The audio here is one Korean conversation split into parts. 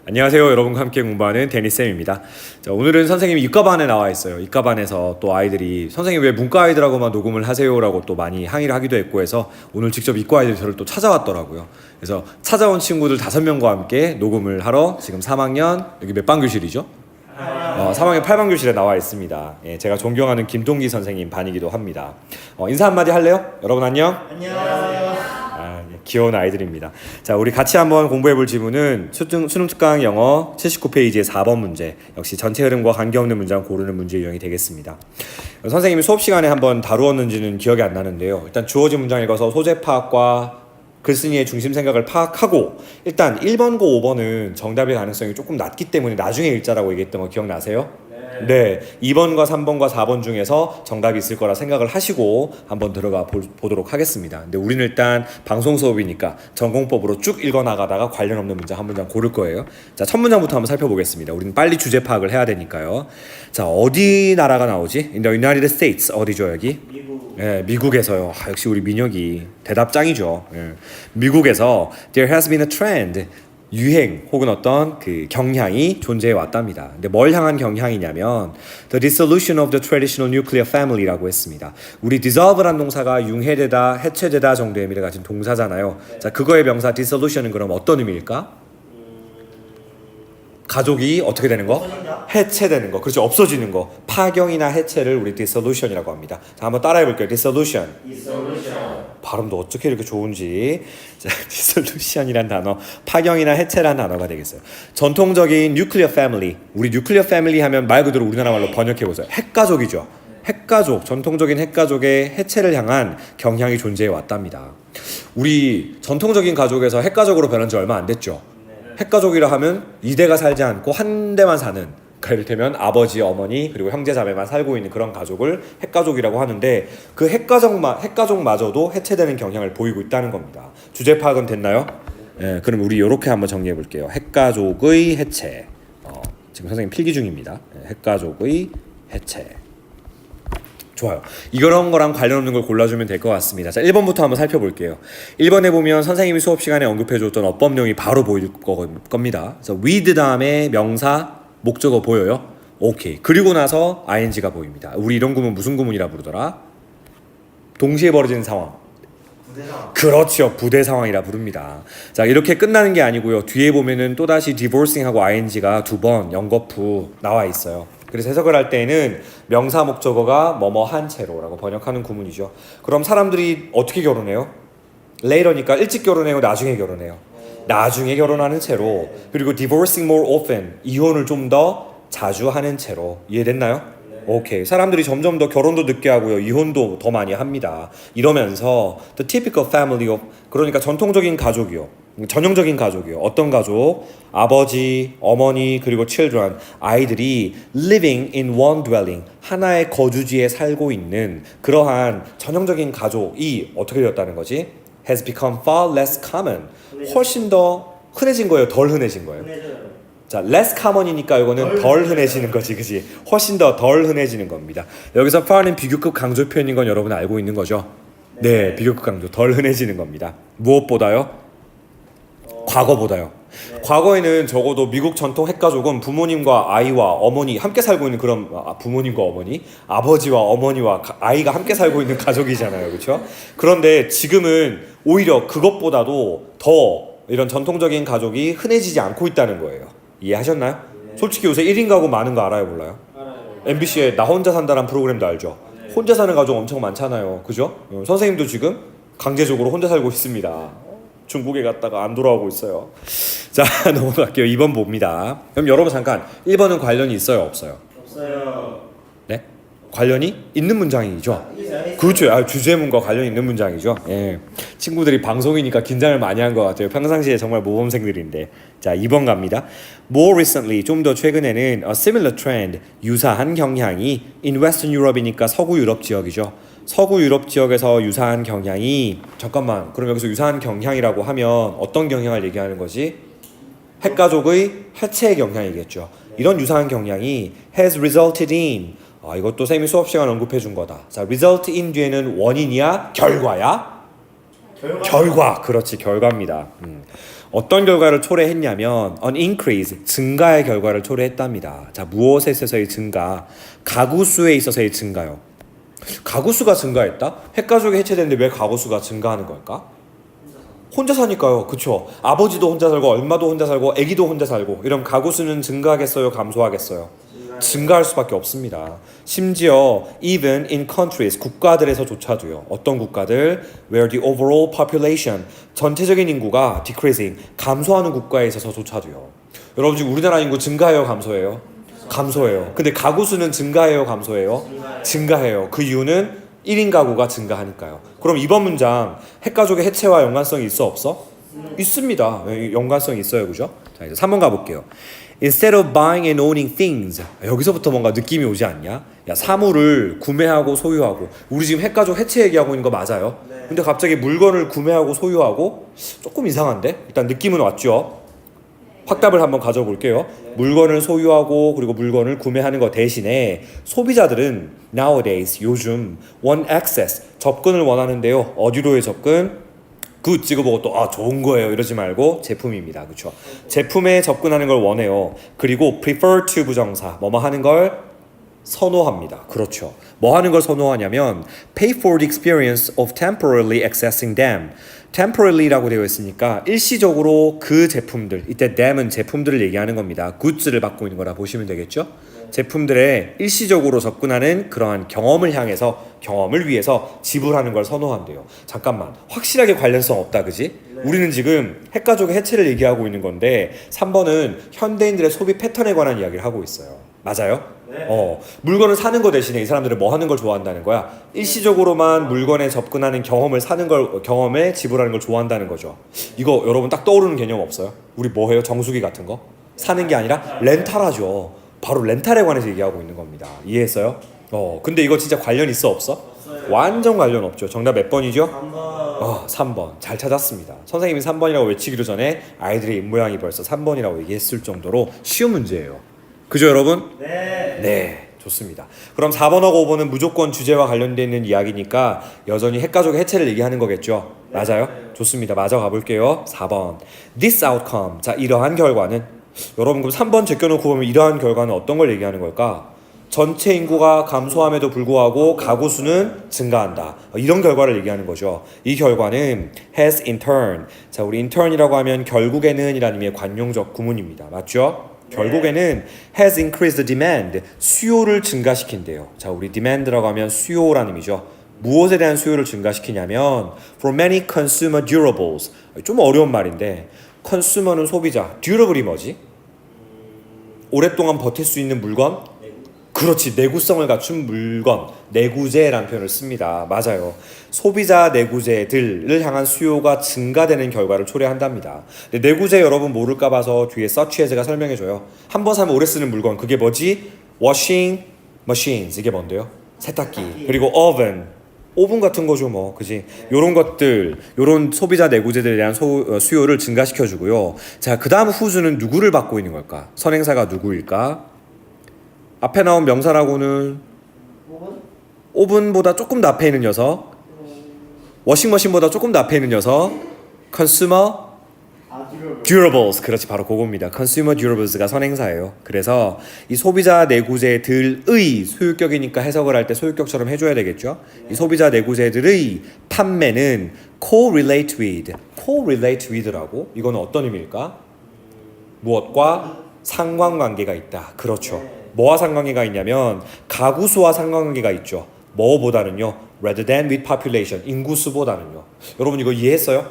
안녕하세요. 여러분과 함께 공부하는 데니쌤입니다. 자, 오늘은 선생님이 이과반에 나와 있어요. 이과반에서 또 아이들이 선생님 왜 문과 아이들하고만 녹음을 하세요라고 또 많이 항의를 하기도 했고 해서 오늘 직접 이과 아이들이 저를 또 찾아왔더라고요. 그래서 찾아온 친구들 5명과 함께 녹음을 하러 지금 3학년 여기 몇 반 교실이죠? 3학년 8반 교실에 나와 있습니다. 예, 제가 존경하는 김동기 선생님 반이기도 합니다. 인사 한마디 할래요? 여러분 안녕? 안녕하세요. 귀여운 아이들입니다. 자, 우리 같이 한번 공부해볼 지문은 수능 특강 영어 79페이지의 4번 문제, 역시 전체 흐름과 관계없는 문장 고르는 문제 유형이 되겠습니다. 선생님이 수업 시간에 한번 다루었는지는 기억이 안 나는데요. 일단 주어진 문장 읽어서 소재 파악과 글쓴이의 중심 생각을 파악하고, 일단 1번과 5번은 정답의 가능성이 조금 낮기 때문에 나중에 읽자라고 얘기했던 거 기억나세요? 네, 2번과 3번과 4번 중에서 정답이 있을 거라 생각을 하시고 한번 들어가 보도록 하겠습니다. 근데 우리는 일단 방송 수업이니까 전공법으로 쭉 읽어나가다가 관련 없는 문장 한 문장 고를 거예요. 자, 첫 문장부터 한번 살펴보겠습니다. 우리는 빨리 주제 파악을 해야 되니까요. 자, 어디 나라가 나오지? In the United States. 어디죠 여기? 미국. 네, 미국에서요. 역시 우리 민혁이 대답 짱이죠. 네. 미국에서 There has been a trend. 유행 혹은 어떤 그 경향이 존재해 왔답니다. 근데 뭘 향한 경향이냐면 The dissolution of the traditional nuclear family라고 했습니다. 우리 dissolve란 동사가 융해되다, 해체되다 정도의 의미를 가진 동사잖아요. 자, 그거의 명사 dissolution은 그럼 어떤 의미일까? 가족이 어떻게 되는 거? 없어진다? 해체되는 거. 그렇죠. 없어지는 거. 파경이나 해체를 우리 dissolution이라고 합니다. 자, 한번 따라해 볼게요. dissolution. 발음도 어떻게 이렇게 좋은지. 자, dissolution이란 단어, 파경이나 해체란 단어가 되겠어요. 전통적인 nuclear family. 우리 nuclear family 하면 말 그대로 우리나라 말로 번역해 보세요. 핵가족이죠. 핵가족, 전통적인 핵가족의 해체를 향한 경향이 존재해 왔답니다. 우리 전통적인 가족에서 핵가족으로 변한 지 얼마 안 됐죠. 핵가족이라 하면 2대가 살지 않고 한 대만 사는, 그러니까 이를테면 아버지, 어머니 그리고 형제 자매만 살고 있는 그런 가족을 핵가족이라고 하는데, 그 핵가족마저도 해체되는 경향을 보이고 있다는 겁니다. 주제 파악은 됐나요? 네, 그럼 우리 이렇게 한번 정리해 볼게요. 핵가족의 해체. 지금 선생님 필기 중입니다. 핵가족의 해체. 좋아요. 이런 거랑 관련 없는 걸 골라주면 될 것 같습니다. 자, 1번부터 한번 살펴볼게요. 1번에 보면 선생님이 수업 시간에 언급해줬던 어법용이 바로 보일 겁니다. 그래서 with 다음에 명사, 목적어 보여요? 오케이. 그리고 나서 ing가 보입니다. 우리 이런 구문 무슨 구문이라 부르더라? 동시에 벌어지는 상황. 부대상. 그렇죠. 부대 상황이라 부릅니다. 자, 이렇게 끝나는 게 아니고요. 뒤에 보면은 또다시 divorcing하고 ing가 2번 연거푸 나와 있어요. 그래서 해석을 할 때는 명사 목적어가 뭐뭐 한 채로라고 번역하는 구문이죠. 그럼 사람들이 어떻게 결혼해요? later니까 일찍 결혼해요, 나중에 결혼해요? 나중에 결혼하는 채로. 그리고 divorcing more often, 이혼을 좀 더 자주 하는 채로. 이해됐나요? 오케이. 사람들이 점점 더 결혼도 늦게 하고요, 이혼도 더 많이 합니다. 이러면서 the typical family of, 그러니까 전통적인 가족이요, 전형적인 가족이요. 어떤 가족? 아버지, 어머니, 그리고 children, 아이들이 living in one dwelling, 하나의 거주지에 살고 있는 그러한 전형적인 가족이 어떻게 되었다는 거지? has become far less common, 훨씬 더 흔해진 거예요, 덜 흔해진 거예요? 자, less common이니까 이거는 덜 흔해지는 거지, 그지? 훨씬 더 덜 흔해지는 겁니다. 여기서 far는 비교급 강조 표현인 건 여러분 알고 있는 거죠? 네, 비교급 강조, 덜 흔해지는 겁니다. 무엇보다요? 과거보다요. 과거에는 적어도 미국 전통 핵가족은 부모님과 아이와 어머니 함께 살고 있는 그런, 부모님과 어머니, 아버지와 어머니와 아이가 함께 살고 있는 가족이잖아요, 그렇죠? 그런데 지금은 오히려 그것보다도 더 이런 전통적인 가족이 흔해지지 않고 있다는 거예요. 이해하셨나요? 솔직히 요새 1인 가구 많은 거 알아요, 몰라요? MBC에 나 혼자 산다란 프로그램도 알죠? 혼자 사는 가족 엄청 많잖아요, 그죠? 선생님도 지금 강제적으로 혼자 살고 있습니다. 중국에 갔다가 안 돌아오고 있어요. 자, 넘어갈게요. 2번 봅니다. 그럼 여러분 잠깐, 1번은 관련이 있어요, 없어요? 없어요. 네? 관련이 있는 문장이죠. 그렇죠. 주제문과 관련이 있는 문장이죠. 예. 친구들이 방송이니까 긴장을 많이 한 것 같아요. 평상시에 정말 모범생들인데. 자, 2번 갑니다. More recently, 좀 더 최근에는 a similar trend, 유사한 경향이 in Western Europe이니까 서구 유럽 지역이죠. 서구 유럽 지역에서 유사한 경향이, 잠깐만, 그럼 여기서 유사한 경향이라고 하면 어떤 경향을 얘기하는 거지? 핵가족의 해체의 경향이겠죠. 이런 유사한 경향이 has resulted in, 이것도 쌤이 수업 시간 언급해 준 거다. 자, result in 뒤에는 원인이야? 결과야? 결과. 그렇지, 결과입니다. 어떤 결과를 초래했냐면 an increase, 증가의 결과를 초래했답니다. 자, 무엇에 있어서의 증가? 가구 수에 있어서의 증가요. 가구 수가 증가했다? 핵가족이 해체됐는데 왜 가구 수가 증가하는 걸까? 혼자 사니까요. 그쵸? 아버지도 혼자 살고 엄마도 혼자 살고 아기도 혼자 살고 이러면 가구 수는 증가하겠어요? 감소하겠어요? 증가할 수밖에 없습니다. 심지어 even in countries, 국가들에서조차도요. 어떤 국가들? Where the overall population, 전체적인 인구가 decreasing, 감소하는 국가에 있어서조차도요. 여러분 지금 우리나라 인구 증가해요? 감소해요? 감소해요. 근데 가구 수는 증가해요? 감소해요? 증가해요. 그 이유는 1인 가구가 증가하니까요. 그럼 이번 문장 핵가족의 해체와 연관성이 있어 없어? 있습니다. 연관성이 있어요. 그죠? 자, 이제 3번 가볼게요. Instead of buying and owning things, 여기서부터 뭔가 느낌이 오지 않냐? 야, 사물을 구매하고 소유하고, 우리 지금 핵가족 해체 얘기하고 있는 거 맞아요? 네. 근데 갑자기 물건을 구매하고 소유하고 조금 이상한데? 일단 느낌은 왔죠? 확답을 한번 가져볼게요. 물건을 소유하고 그리고 물건을 구매하는 것 대신에 소비자들은 nowadays, 요즘 want access, 접근을 원하는데요. 어디로의 접근? 굿 찍어보고 또 좋은 거예요 이러지 말고 제품입니다. 그렇죠? 제품에 접근하는 걸 원해요. 그리고 prefer to 부정사 뭐뭐 하는 걸 선호합니다. 그렇죠. 뭐 하는 걸 선호하냐면 pay for the experience of temporarily accessing them. temporarly라고 되어 있으니까 일시적으로 그 제품들, 이때 them은 제품들을 얘기하는 겁니다. goods를 받고 있는 거라 보시면 되겠죠. 제품들에 일시적으로 접근하는 그러한 경험을 향해서, 경험을 위해서 지불하는 걸 선호한대요. 잠깐만, 확실하게 관련성 없다, 그지? 우리는 지금 핵가족의 해체를 얘기하고 있는 건데 3번은 현대인들의 소비 패턴에 관한 이야기를 하고 있어요. 맞아요? 물건을 사는 거 대신에 이 사람들은 뭐 하는 걸 좋아한다는 거야? 일시적으로만 물건에 접근하는 경험을 사는 걸, 경험에 지불하는 걸 좋아한다는 거죠. 이거 여러분 딱 떠오르는 개념 없어요? 우리 뭐 해요? 정수기 같은 거? 사는 게 아니라 렌탈하죠. 바로 렌탈에 관해서 얘기하고 있는 겁니다. 이해했어요? 근데 이거 진짜 관련 있어 없어? 완전 관련 없죠. 정답 몇 번이죠? 3번. 3번. 잘 찾았습니다. 선생님이 3번이라고 외치기도 전에 아이들의 입모양이 벌써 3번이라고 얘기했을 정도로 쉬운 문제예요. 그죠 여러분? 네, 좋습니다. 그럼 4번하고 5번은 무조건 주제와 관련되어 있는 이야기니까 여전히 핵가족의 해체를 얘기하는 거겠죠? 맞아요? 좋습니다. 마저 가볼게요. 4번. This outcome. 자, 이러한 결과는, 여러분 그럼 3번 제껴놓고 보면 이러한 결과는 어떤 걸 얘기하는 걸까? 전체 인구가 감소함에도 불구하고 가구 수는 증가한다. 이런 결과를 얘기하는 거죠. 이 결과는 has in turn. 자, 우리 intern이라고 하면 결국에는 이라는 의미의 관용적 구문입니다. 맞죠? 결국에는 has increased demand. 수요를 증가시킨대요. 자, 우리 demand라고 하면 수요라는 의미죠. 무엇에 대한 수요를 증가시키냐면 for many consumer durables. 좀 어려운 말인데 consumer는 소비자, durable이 뭐지? 오랫동안 버틸 수 있는 물건? 그렇지, 내구성을 갖춘 물건, 내구재라는 표현을 씁니다. 맞아요. 소비자 내구재들을 향한 수요가 증가되는 결과를 초래한답니다. 근데 내구재 여러분 모를까 봐서 뒤에 search as가 설명해줘요. 한 번 사면 오래 쓰는 물건, 그게 뭐지? washing machines, 이게 뭔데요? 세탁기. 그리고 오븐 같은 거죠 뭐, 그지? 요런 것들, 요런 소비자 내구재들에 대한 수요를 증가시켜주고요. 자, 그 다음 후주는 누구를 받고 있는 걸까? 선행사가 누구일까? 앞에 나온 명사라고는 오븐보다 조금 더 앞에 있는 녀석, 워싱머신보다 조금 더 앞에 있는 녀석, consumer durables. 그렇지, 바로 그겁니다. consumer durables가 선행사예요. 그래서 이 소비자 내구재들의 소유격이니까 해석을 할 때 소유격처럼 해줘야 되겠죠. 이 소비자 내구재들의 판매는 correlate with라고, 이거는 어떤 의미일까? 무엇과 상관관계가 있다. 그렇죠. 뭐와 상관관계가 있냐면 가구수와 상관관계가 있죠. 뭐보다는요? rather than with population. 인구수보다는요. 여러분 이거 이해했어요?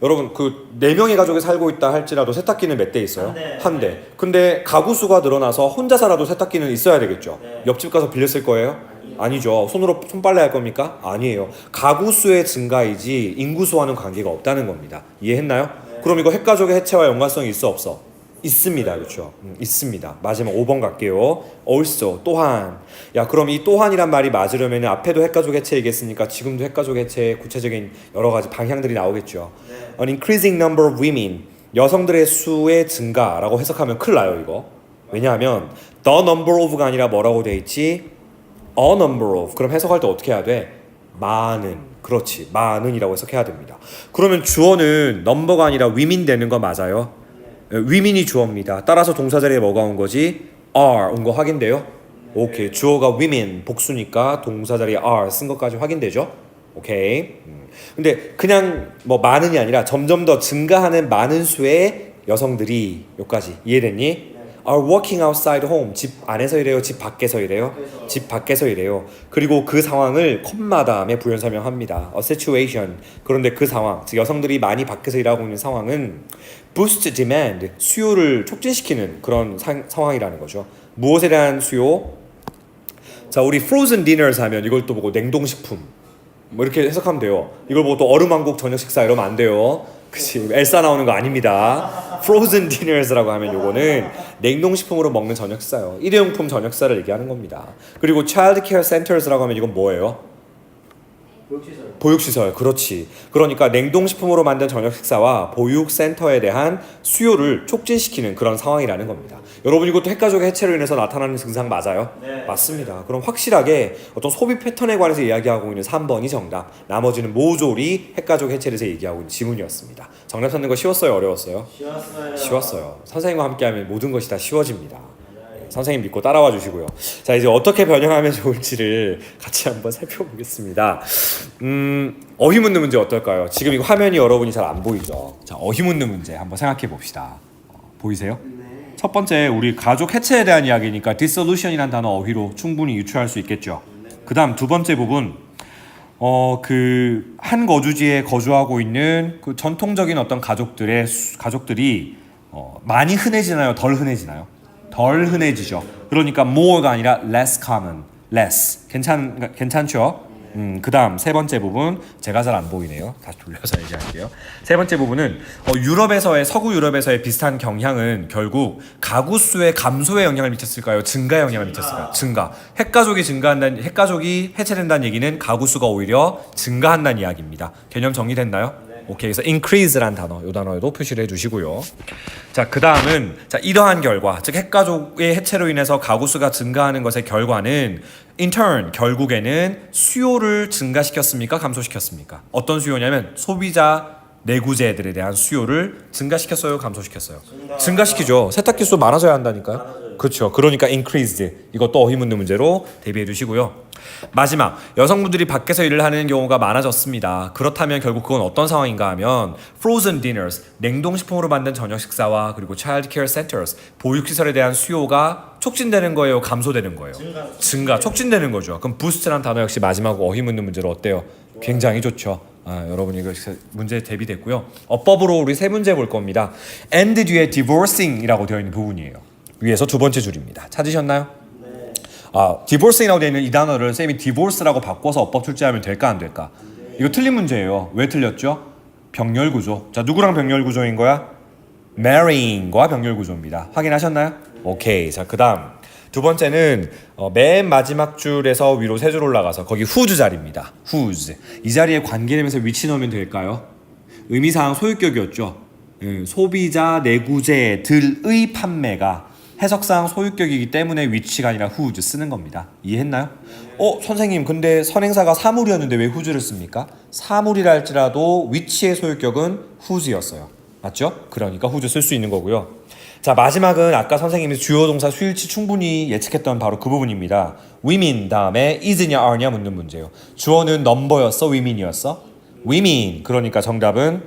여러분 그 4명의 가족이 살고 있다 할지라도 세탁기는 몇 대 있어요? 한 대. 근데 가구수가 늘어나서 혼자 살아도 세탁기는 있어야 되겠죠. 옆집 가서 빌렸을 거예요? 아니죠. 손으로 손빨래 할 겁니까? 아니에요. 가구수의 증가이지 인구수와는 관계가 없다는 겁니다. 이해했나요? 그럼 이거 핵가족의 해체와 연관성이 있어 없어? 있습니다. 그렇죠? 있습니다. 마지막 5번 갈게요. also, 또한. 야, 그럼 이 또한이란 말이 맞으려면 앞에도 핵가족 해체 얘기했으니까 지금도 핵가족 해체의 구체적인 여러 가지 방향들이 나오겠죠. An increasing number of women. 여성들의 수의 증가라고 해석하면 큰일 나요, 이거. 왜냐하면 the number of가 아니라 뭐라고 돼 있지? a number of. 그럼 해석할 때 어떻게 해야 돼? 많은. 그렇지. 많은이라고 해석해야 됩니다. 그러면 주어는 넘버가 아니라 women 되는 거 맞아요? women이 주어입니다. 따라서 동사 자리에 뭐가 온 거지? are 온 거 확인돼요? 오케이. 주어가 women 복수니까 동사 자리에 are 쓴 것까지 확인되죠? 오케이. 근데 그냥 뭐 많은이 아니라 점점 더 증가하는 많은 수의 여성들이 여기까지 이해됐니? are working outside home. 집 안에서 일해요? 집 밖에서 일해요? 집 밖에서 일해요. 그리고 그 상황을 콤마 다음에 부연 설명합니다. a situation. 그런데 그 상황, 즉 여성들이 많이 밖에서 일하고 있는 상황은 boost demand, 수요를 촉진시키는 그런 상황이라는 거죠. 무엇에 대한 수요? 자, 우리 frozen dinners 하면 이걸 또 보고 냉동식품 뭐 이렇게 해석하면 돼요. 이걸 보고 또 얼음왕국 저녁 식사 이러면 안 돼요. 그치? 엘사 나오는 거 아닙니다. frozen dinners라고 하면 요거는 냉동식품으로 먹는 저녁 식사요. 일회용품 저녁 식사를 얘기하는 겁니다. 그리고 child care centers라고 하면 이건 뭐예요? 보육시설. 보육시설. 그렇지. 그러니까 냉동식품으로 만든 저녁 식사와 보육센터에 대한 수요를 촉진시키는 그런 상황이라는 겁니다. 여러분 이것도 핵가족의 해체로 인해서 나타나는 증상 맞아요? 네. 맞습니다. 그럼 확실하게 어떤 소비 패턴에 관해서 이야기하고 있는 3번이 정답, 나머지는 모조리 핵가족 해체에 대해서 얘기하고 있는 지문이었습니다. 정답 찾는 거 쉬웠어요? 어려웠어요? 쉬웠어요. 쉬웠어요. 선생님과 함께하면 모든 것이 다 쉬워집니다. 선생님 믿고 따라와 주시고요. 자, 이제 어떻게 변형하면 좋을지를 같이 한번 살펴보겠습니다. 어휘 묻는 문제 어떨까요? 지금 이거 화면이 여러분이 잘 안 보이죠? 자, 어휘 묻는 문제 한번 생각해 봅시다. 보이세요? 네. 첫 번째, 우리 가족 해체에 대한 이야기니까 dissolution이라는 단어 어휘로 충분히 유추할 수 있겠죠. 그 다음 두 번째 부분, 그 한 거주지에 거주하고 있는 그 전통적인 어떤 가족들이 많이 흔해지나요? 덜 흔해지나요? 덜 흔해지죠. 그러니까 more가 아니라 less common, less. 괜찮죠? 그 다음 세 번째 부분, 제가 잘 안 보이네요. 다시 돌려서 얘기할게요. 세 번째 부분은 서구 유럽에서의 비슷한 경향은 결국 가구 수의 감소에 영향을 미쳤을까요? 증가에 영향을 미쳤을까요? 증가. 핵가족이 해체된다는 얘기는 가구 수가 오히려 증가한다는 이야기입니다. 개념 정리됐나요? 오케이, 그래서 increase란 단어, 이 단어에도 표시를 해주시고요. 자, 그 다음은 이러한 결과, 즉 핵가족의 해체로 인해서 가구 수가 증가하는 것의 결과는 in turn 결국에는 수요를 증가시켰습니까? 감소시켰습니까? 어떤 수요냐면 소비자 내구재들에 대한 수요를 증가시켰어요? 감소시켰어요? 증가시키죠. 세탁기 수 많아져야 한다니까요. 그렇죠. 그러니까 increased. 이것도 어휘 묻는 문제로 대비해 주시고요. 마지막, 여성분들이 밖에서 일을 하는 경우가 많아졌습니다. 그렇다면 결국 그건 어떤 상황인가 하면 frozen dinners, 냉동식품으로 만든 저녁 식사와 그리고 child care centers, 보육시설에 대한 수요가 촉진되는 거예요? 감소되는 거예요? 증가, 촉진되는 거죠. 그럼 boost라는 단어 역시 마지막 어휘 묻는 문제로 어때요? 굉장히 좋죠. 여러분 이거 문제 대비됐고요. 어법으로 우리 세 문제 볼 겁니다. and 뒤에 divorcing이라고 되어 있는 부분이에요. 위에서 두 번째 줄입니다. 찾으셨나요? 네. divorcing이라고 되어 있는 이 단어를 쌤이 divorce라고 바꿔서 어법 출제하면 될까 안 될까? 이거 틀린 문제예요. 왜 틀렸죠? 병렬 구조. 자, 누구랑 병렬 구조인 거야? marrying과 병렬 구조입니다. 확인하셨나요? 오케이. 자, 그다음 두 번째는 맨 마지막 줄에서 위로 세 줄 올라가서 거기 whose 자리입니다. whose. 이 자리에 관계되면서 위치 넣으면 될까요? 의미상 소유격이었죠. 소비자 내구재들의 판매가 해석상 소유격이기 때문에 위치가 아니라 whose 쓰는 겁니다. 이해했나요? 선생님 근데 선행사가 사물이었는데 왜 whose를 씁니까? 사물이라 할지라도 위치의 소유격은 whose였어요. 맞죠? 그러니까 whose 쓸 수 있는 거고요. 자, 마지막은 아까 선생님이 주요 동사 수일치 충분히 예측했던 바로 그 부분입니다. women 다음에 is냐 are냐 묻는 문제예요. 주어는 number였어? women이었어? women. 그러니까 정답은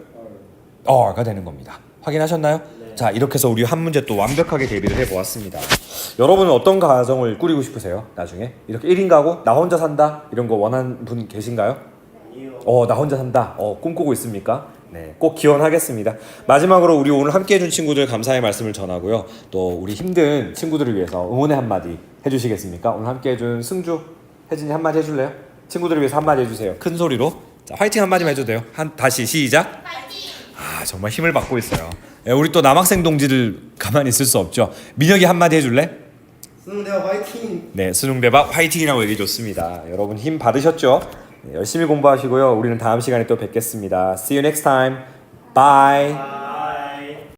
are가 되는 겁니다. 확인하셨나요? 네. 자, 이렇게 해서 우리 한 문제 또 완벽하게 대비를 해보았습니다. 여러분은 어떤 가정을 꾸리고 싶으세요? 나중에? 이렇게 1인 가구? 나 혼자 산다? 이런 거 원하는 분 계신가요? 아니요. 나 혼자 산다. 꿈꾸고 있습니까? 네, 꼭 기원하겠습니다. 마지막으로 우리 오늘 함께 해준 친구들 감사의 말씀을 전하고요. 또 우리 힘든 친구들을 위해서 응원의 한마디 해주시겠습니까? 오늘 함께 해준 승주, 혜진이 한마디 해줄래요? 친구들을 위해서 한마디 해주세요. 큰 소리로. 자, 화이팅 한마디만 해줘도 돼요. 다시 시작. 화이팅! 정말 힘을 받고 있어요. 네, 우리 또 남학생 동지들 가만히 있을 수 없죠. 민혁이 한마디 해줄래? 수능대학 화이팅! 네, 수능대박 화이팅이라고 얘기 좋습니다. 여러분 힘 받으셨죠? 네, 열심히 공부하시고요. 우리는 다음 시간에 또 뵙겠습니다. See you next time. Bye.